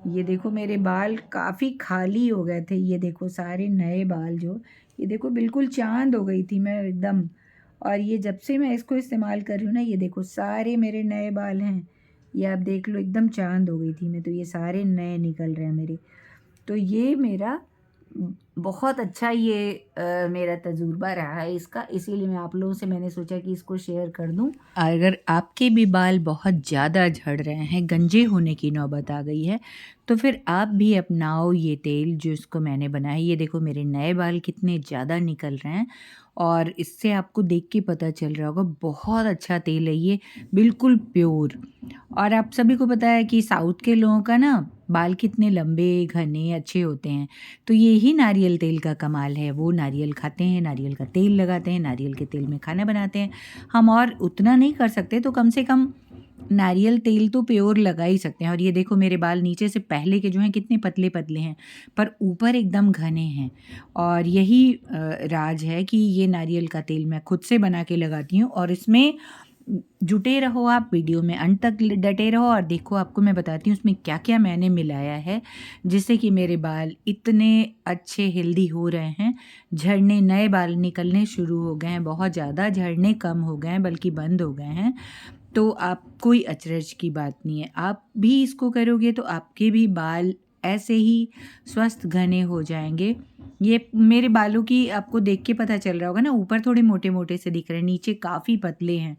ये देखो मेरे बाल काफ़ी खाली हो गए थे, ये देखो सारे नए बाल जो, ये देखो बिल्कुल चाँद हो गई थी मैं एकदम। और ये जब से मैं इसको इस्तेमाल कर रही हूँ ना, ये देखो सारे मेरे नए बाल हैं, ये आप देख लो एकदम चाँद हो गई थी मैं, तो ये सारे नए निकल रहे हैं मेरे। तो ये मेरा बहुत अच्छा ये मेरा तजुर्बा रहा है इसका, इसीलिए मैं आप लोगों से मैंने सोचा कि इसको शेयर कर दूं। अगर आपके भी बाल बहुत ज़्यादा झड़ रहे हैं, गंजे होने की नौबत आ गई है, तो फिर आप भी अपनाओ ये तेल जो इसको मैंने बनाया। ये देखो मेरे नए बाल कितने ज़्यादा निकल रहे हैं, और इससे आपको देख के पता चल रहा होगा बहुत अच्छा तेल है ये, बिल्कुल प्योर। और आप सभी को पता है कि साउथ के लोगों का ना बाल कितने लंबे, घने, अच्छे होते हैं। तो ये ही नारियल तेल का कमाल है। वो नारियल खाते हैं, नारियल का तेल लगाते हैं, नारियल के तेल में खाना बनाते हैं। हम और उतना नहीं कर सकते तो कम से कम नारियल तेल तो प्योर लगा ही सकते हैं। और ये देखो मेरे बाल नीचे से पहले के जो हैं कितने पतले-पतले हैं, पर ऊपर एकदम घने हैं। और यही राज है कि ये नारियल का तेल मैं खुद से बना के लगाती हूँ। और इसमें जुटे रहो आप, वीडियो में अंत तक डटे रहो और देखो, आपको मैं बताती हूँ उसमें क्या-क्या मैंने मिलाया है, जिससे कि मेरे बाल इतने अच्छे हेल्दी हो रहे हैं। झड़ने, नए बाल निकलने शुरू हो गए हैं, बहुत ज़्यादा झड़ने कम हो गए हैं बल्कि बंद हो गए हैं। तो आप कोई अचरज की बात नहीं है, आप भी इसको करोगे तो आपके भी बाल ऐसे ही स्वस्थ घने हो जाएँगे। ये मेरे बालों की आपको देख के पता चल रहा होगा ना, ऊपर थोड़े मोटे-मोटे से दिख रहे हैं, नीचे काफ़ी पतले हैं।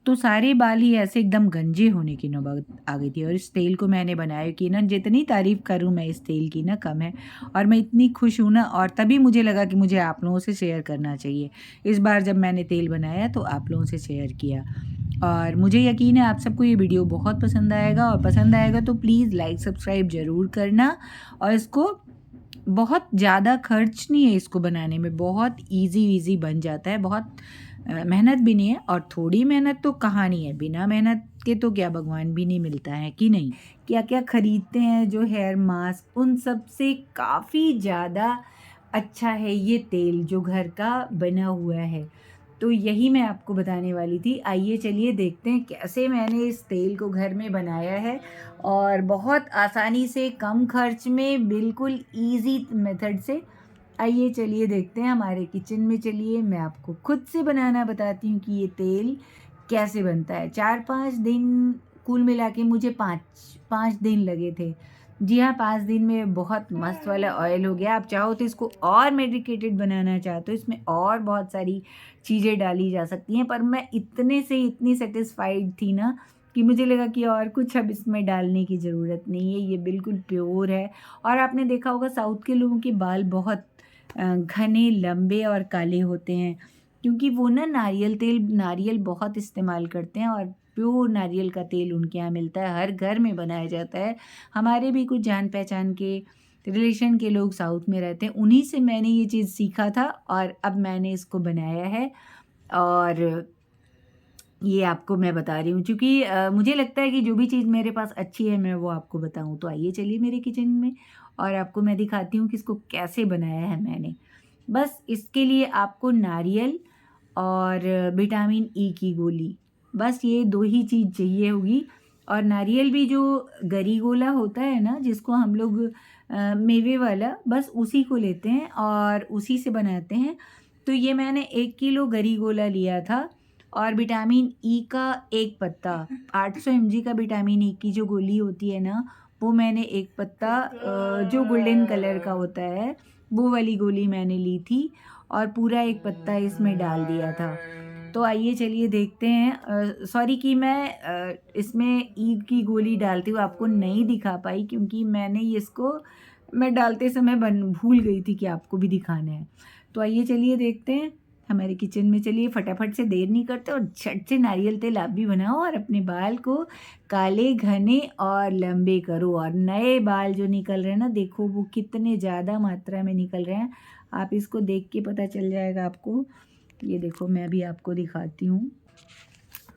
तो सारे बाल ही ऐसे एकदम गंजे होने की नौबत आ गई थी। और इस तेल को मैंने बनाया कि ना, जितनी तारीफ़ करूँ मैं इस तेल की ना कम है। और मैं इतनी खुश हूँ ना, और तभी मुझे लगा कि मुझे आप लोगों से शेयर करना चाहिए। इस बार जब मैंने तेल बनाया तो आप लोगों से शेयर किया। और मुझे यकीन है आप सबको ये वीडियो बहुत पसंद आएगा, और पसंद आएगा तो प्लीज़ लाइक सब्सक्राइब ज़रूर करना। और इसको बहुत ज़्यादा खर्च नहीं है इसको बनाने में, बहुत ईज़ी बन जाता है, बहुत मेहनत भी नहीं है। और थोड़ी मेहनत तो कहाँ नहीं है, बिना मेहनत के तो क्या भगवान भी नहीं मिलता है कि नहीं? क्या-क्या खरीदते हैं जो हेयर मास्क, उन सब से काफ़ी ज़्यादा अच्छा है ये तेल जो घर का बना हुआ है। तो यही मैं आपको बताने वाली थी। आइए चलिए देखते हैं कैसे मैंने इस तेल को घर में बनाया है, और बहुत आसानी से, कम खर्च में, बिल्कुल ईज़ी मेथड से। आइए चलिए देखते हैं हमारे किचन में। चलिए मैं आपको खुद से बनाना बताती हूँ कि ये तेल कैसे बनता है। 4-5 दिन, कुल मिला के मुझे 5 दिन लगे थे। जी हाँ, 5 दिन में बहुत मस्त वाला ऑयल हो गया। आप चाहो तो इसको और मेडिकेटेड बनाना चाहते हो, इसमें और बहुत सारी चीज़ें डाली जा सकती हैं, पर मैं इतने से इतनी सैटिस्फाइड थी ना कि मुझे लगा कि और कुछ अब इसमें डालने की ज़रूरत नहीं है, ये बिल्कुल प्योर है। और आपने देखा होगा साउथ के लोगों के बाल बहुत घने, लंबे और काले होते हैं, क्योंकि वो ना नारियल बहुत इस्तेमाल करते हैं, और प्योर नारियल का तेल उनके यहाँ मिलता है, हर घर में बनाया जाता है। हमारे भी कुछ जान-पहचान के, रिलेशन के लोग साउथ में रहते हैं, उन्हीं से मैंने ये चीज़ सीखा था, और अब मैंने इसको बनाया है। और ये आपको मैं बता रही हूँ, क्योंकि मुझे लगता है कि जो भी चीज़ मेरे पास अच्छी है मैं वो आपको बताऊँ। तो आइए चलिए मेरे किचन में, और आपको मैं दिखाती हूँ कि इसको कैसे बनाया है मैंने। बस इसके लिए आपको नारियल और विटामिन ई की गोली, बस ये 2 ही चीज़ चाहिए होगी। और नारियल भी जो गरी गोला होता है ना, जिसको हम लोग मेवे वाला, बस उसी को लेते हैं और उसी से बनाते हैं। तो ये मैंने 1 किलो गरी गोला लिया था, और विटामिन ई का 1 पत्ता, 800 एमजी का विटामिन ई की जो गोली होती है ना, वो मैंने 1 पत्ता, जो गोल्डन कलर का होता है, वो वाली गोली मैंने ली थी, और पूरा 1 पत्ता इसमें डाल दिया था। तो आइए चलिए देखते हैं। सॉरी कि मैं इसमें ईद की गोली डालती हुई आपको नहीं दिखा पाई, क्योंकि मैंने ये इसको मैं डालते समय भूल गई थी कि आपको भी दिखाना है। तो आइए चलिए देखते हैं हमारे किचन में। चलिए फटाफट से, देर नहीं करते, और झट से नारियल तेल आप भी बनाओ, और अपने बाल को काले, घने और लंबे करो। और नए बाल जो निकल रहे हैं ना, देखो वो कितने ज़्यादा मात्रा में निकल रहे हैं। आप इसको देख के पता चल जाएगा आपको। ये देखो मैं भी आपको दिखाती हूँ।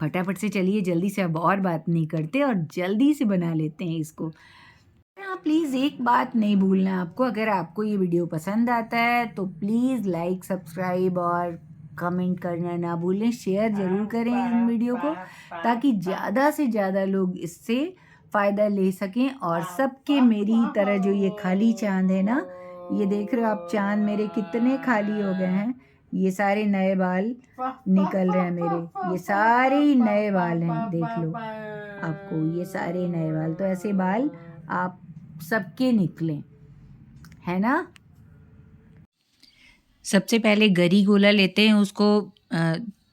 फटाफट से चलिए, जल्दी से, अब और बात नहीं करते और जल्दी से बना लेते हैं इसको। हाँ, प्लीज़ एक बात नहीं भूलना आपको, अगर आपको ये वीडियो पसंद आता है तो प्लीज़ लाइक, सब्सक्राइब और कमेंट करना ना भूलें। शेयर ज़रूर करें इन वीडियो को, ताकि ज़्यादा से ज़्यादा लोग इससे फ़ायदा ले सकें और सबके मेरी तरह जो ये खाली चाँद है ना, ये देख रहे हो आप चाँद मेरे कितने खाली हो गए हैं। ये सारे नए बाल निकल रहे हैं मेरे, ये सारे ही नए बाल हैं, देख लो आपको ये सारे नए बाल। तो ऐसे बाल आप सबके निकलें, है ना। सबसे पहले गरी गोला लेते हैं, उसको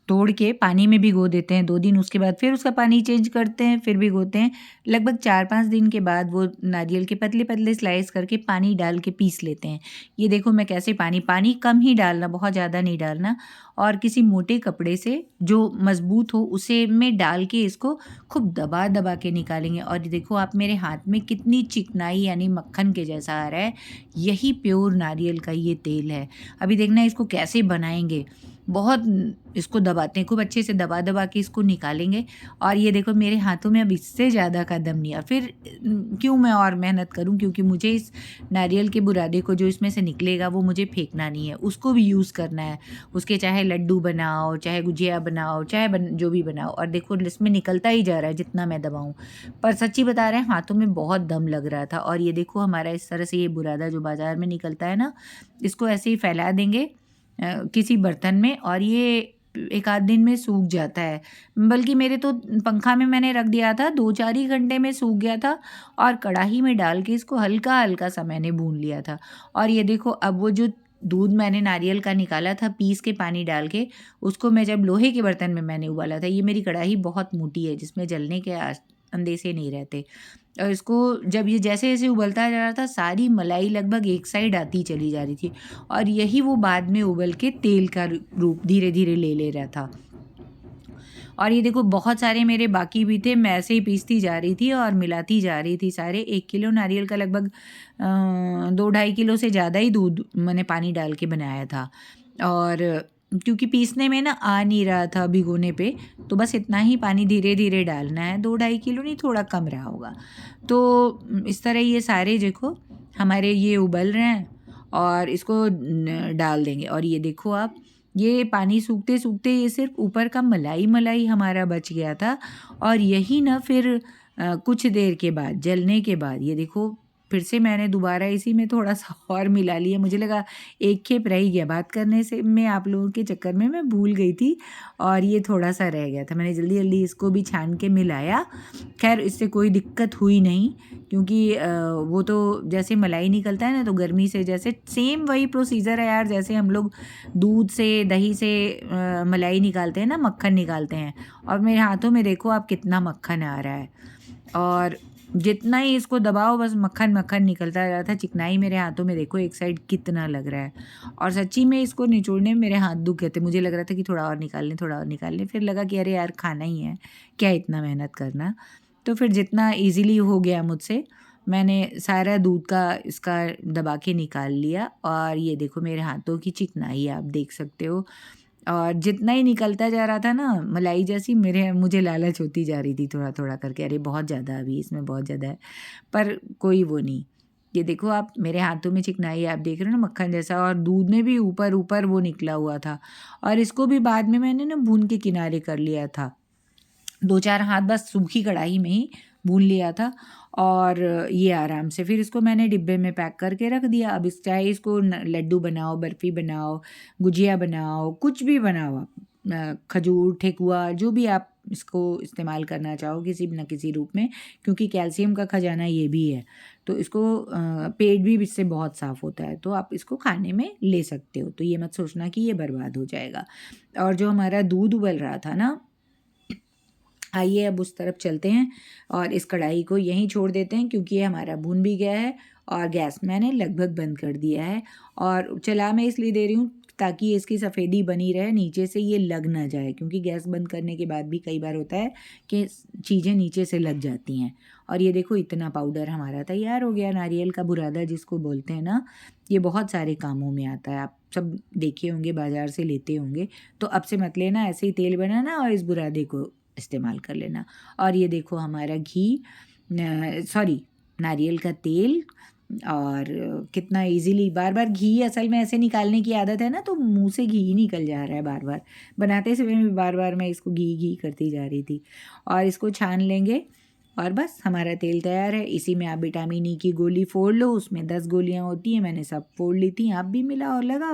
तोड़ के पानी में भिगो देते हैं 2 दिन, उसके बाद फिर उसका पानी चेंज करते हैं, फिर भिगोते हैं। लगभग 4-5 दिन के बाद वो नारियल के पतले-पतले स्लाइस करके पानी डाल के पीस लेते हैं। ये देखो मैं कैसे पानी कम ही डालना, बहुत ज़्यादा नहीं डालना, और किसी मोटे कपड़े से जो मज़बूत हो उसे में डाल के इसको खूब दबा-दबा के निकालेंगे। और ये देखो आप मेरे हाथ में कितनी चिकनाई यानी मक्खन के जैसा आ रहा है, यही प्योर नारियल का ये तेल है। अभी देखना इसको कैसे बनाएंगे, बहुत इसको दबाते हैं, खूब अच्छे से दबा दबा के इसको निकालेंगे। और ये देखो मेरे हाथों में अब इससे ज़्यादा का दम नहीं है, फिर क्यों मैं और मेहनत करूं, क्योंकि मुझे इस नारियल के बुरादे को जो इसमें से निकलेगा वो मुझे फेंकना नहीं है, उसको भी यूज़ करना है। उसके चाहे लड्डू बनाओ, चाहे गुजिया बनाओ, चाहे जो भी बनाओ। और देखो इसमें निकलता ही जा रहा है जितना मैं दबाऊँ, पर सच्ची बता रहे हैं हाथों में बहुत दम लग रहा था। और ये देखो हमारा इस तरह से ये बुरादा जो बाज़ार में निकलता है ना, इसको ऐसे ही फैला देंगे किसी बर्तन में, और ये 1 आध दिन में सूख जाता है। बल्कि मेरे तो पंखा में मैंने रख दिया था, 2-4 ही घंटे में सूख गया था, और कढ़ाई में डाल के इसको हल्का-हल्का सा मैंने भून लिया था। और ये देखो अब वो जो दूध मैंने नारियल का निकाला था पीस के पानी डाल के, उसको मैं जब लोहे के बर्तन में मैंने उबाला था, ये मेरी कढ़ाई बहुत मोटी है जिसमें जलने के अंदेशे नहीं रहते। और इसको जब ये जैसे-जैसे उबलता जा रहा था, सारी मलाई लगभग एक साइड आती चली जा रही थी, और यही वो बाद में उबल के तेल का रूप धीरे-धीरे ले ले रहा था। और ये देखो बहुत सारे मेरे बाकी भी थे, मैं ऐसे ही पीसती जा रही थी और मिलाती जा रही थी सारे। 1 किलो नारियल का लगभग 2-2.5 किलो से ज़्यादा ही दूध मैंने पानी डाल के बनाया था। और क्योंकि पीसने में ना आ नहीं रहा था भिगोने पे, तो बस इतना ही पानी धीरे-धीरे डालना है, 2-2.5 किलो नहीं, थोड़ा कम रहा होगा। तो इस तरह ये सारे देखो हमारे ये उबल रहे हैं, और इसको डाल देंगे। और ये देखो आप, ये पानी सूखते-सूखते ये सिर्फ़ ऊपर का मलाई-मलाई हमारा बच गया था। और यही ना फिर कुछ देर के बाद, जलने के बाद, ये देखो फिर से मैंने दोबारा इसी में थोड़ा-सा और मिला लिया। मुझे लगा एक खेप रह ही गया, बात करने से में आप लोगों के चक्कर में मैं भूल गई थी, और ये थोड़ा-सा रह गया था। मैंने जल्दी-जल्दी इसको भी छान के मिलाया। ख़ैर इससे कोई दिक्कत हुई नहीं, क्योंकि वो तो जैसे मलाई निकलता है ना, तो गर्मी से जैसे सेम वही प्रोसीजर है यार, जैसे हम लोग दूध से, दही से मलाई निकालते हैं ना, मक्खन निकालते हैं। और मेरे हाथों में देखो आप कितना मक्खन आ रहा है, और जितना ही इसको दबाओ बस मक्खन-मक्खन निकलता जा रहा था। चिकनाई मेरे हाथों में देखो एक साइड कितना लग रहा है, और सच्ची में इसको निचोड़ने में मेरे हाथ दुख गए थे। मुझे लग रहा था कि थोड़ा और निकाल लें, थोड़ा और निकाल लें, फिर लगा कि अरे यार खाना ही है, क्या इतना मेहनत करना। तो फिर जितना ईज़िली हो गया मुझसे, मैंने सारा दूध का इसका दबा के निकाल लिया। और ये देखो मेरे हाथों की चिकनाई आप देख सकते हो, और जितना ही निकलता जा रहा था ना मलाई जैसी, मुझे लालच होती जा रही थी थोड़ा-थोड़ा करके, अरे बहुत ज़्यादा, अभी इसमें बहुत ज़्यादा है, पर कोई वो नहीं। ये देखो आप मेरे हाथों में चिकनाई आप देख रहे हो ना मक्खन जैसा, और दूध में भी ऊपर-ऊपर वो निकला हुआ था। और इसको भी बाद में मैंने ना भून के किनारे कर लिया था, 2-4 हाथ बस सूखी कढ़ाई में ही भून लिया था। और ये आराम से फिर इसको मैंने डिब्बे में पैक करके रख दिया। अब चाहे इसको लड्डू बनाओ, बर्फ़ी बनाओ, गुजिया बनाओ, कुछ भी बनाओ आप, खजूर, ठेकुआ, जो भी आप इसको इस्तेमाल करना चाहो किसी न किसी रूप में, क्योंकि कैल्शियम का खजाना ये भी है। तो इसको पेट भी इससे बहुत साफ़ होता है, तो आप इसको खाने में ले सकते हो। तो ये मत सोचना कि ये बर्बाद हो जाएगा। और जो हमारा दूध उबल रहा था ना, आइए अब उस तरफ चलते हैं, और इस कढ़ाई को यहीं छोड़ देते हैं, क्योंकि ये हमारा भून भी गया है, और गैस मैंने लगभग बंद कर दिया है। और चला मैं इसलिए दे रही हूँ ताकि इसकी सफ़ेदी बनी रहे, नीचे से ये लग ना जाए, क्योंकि गैस बंद करने के बाद भी कई बार होता है कि चीज़ें नीचे से लग जाती हैं। और ये देखो इतना पाउडर हमारा तैयार हो गया, नारियल का बुरादा जिसको बोलते हैं ना, ये बहुत सारे कामों में आता है। आप सब देखे होंगे, बाज़ार से लेते होंगे, तो अब से मत लेना, ऐसे ही तेल बनाना और इस बुरादे को इस्तेमाल कर लेना। और ये देखो हमारा घी, सॉरी, नारियल का तेल, और कितना इजीली, बार बार घी असल में ऐसे निकालने की आदत है ना, तो मुंह से घी निकल जा रहा है बार बार, बनाते समय भी बार बार मैं इसको घी घी करती जा रही थी। और इसको छान लेंगे, और बस हमारा तेल तैयार है। इसी में आप विटामिन ई की गोली फोड़ लो, उसमें 10 गोलियां होती हैं, मैंने सब फोड़ ली थी। आप भी मिला और लगा।